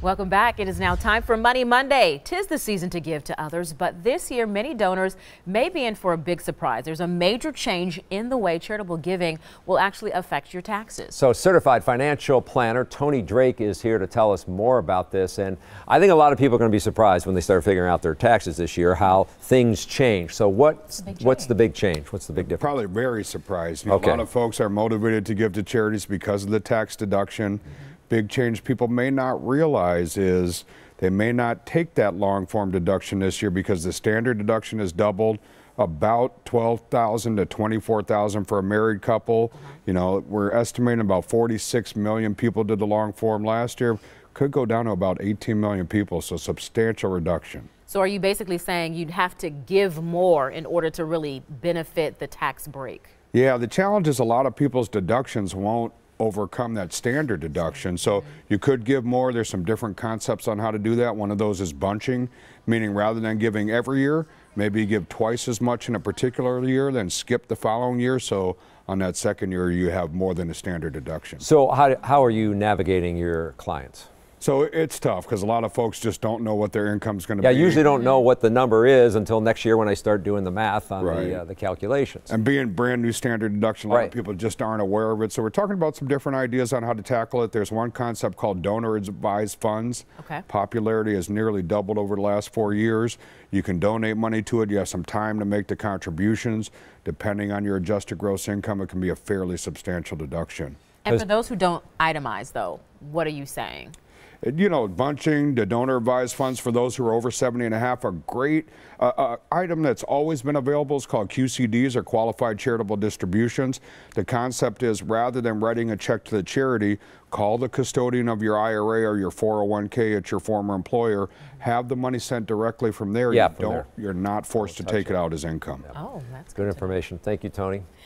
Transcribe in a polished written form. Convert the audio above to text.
Welcome back. It is now time for Money Monday. 'Tis the season to give to others, but this year many donors may be in for a big surprise. There's a major change in the way charitable giving will actually affect your taxes. So certified financial planner Tony Drake is here to tell us more about this, and I think a lot of people are going to be surprised when they start figuring out their taxes this year how things change. So what's the big change? What's the big difference? Probably very surprised. A lot of folks are motivated to give to charities because of the tax deduction. Big change people may not realize is they may not take that long form deduction this year because the standard deduction has doubled, about $12,000 to $24,000 for a married couple. You know, we're estimating about 46 million people did the long form last year. Could go down to about 18 million people, so substantial reduction. So are you basically saying you'd have to give more in order to really benefit the tax break? Yeah, the challenge is a lot of people's deductions won't overcome that standard deduction. So you could give more. There's some different concepts on how to do that. One of those is bunching, meaning rather than giving every year, maybe you give twice as much in a particular year, then skip the following year. So on that second year, you have more than a standard deduction. So how are you navigating your clients? So it's tough because a lot of folks just don't know what their income is going to be. Yeah, usually don't know what the number is until next year when I start doing the math on the calculations. And being brand new standard deduction, a lot of people just aren't aware of it. So we're talking about some different ideas on how to tackle it. There's one concept called donor advised funds. Popularity has nearly doubled over the last 4 years. You can donate money to it. You have some time to make the contributions. Depending on your adjusted gross income, it can be a fairly substantial deduction. And for those who don't itemize, though, what are you saying? You know, bunching, the donor advised funds for those who are over 70 and a half, a great item that's always been available is called QCDs, or qualified charitable distributions. The concept is rather than writing a check to the charity, call the custodian of your IRA or your 401k at your former employer, have the money sent directly from there. You're not forced to take it out as income. Oh, that's good information. Thank you, Tony.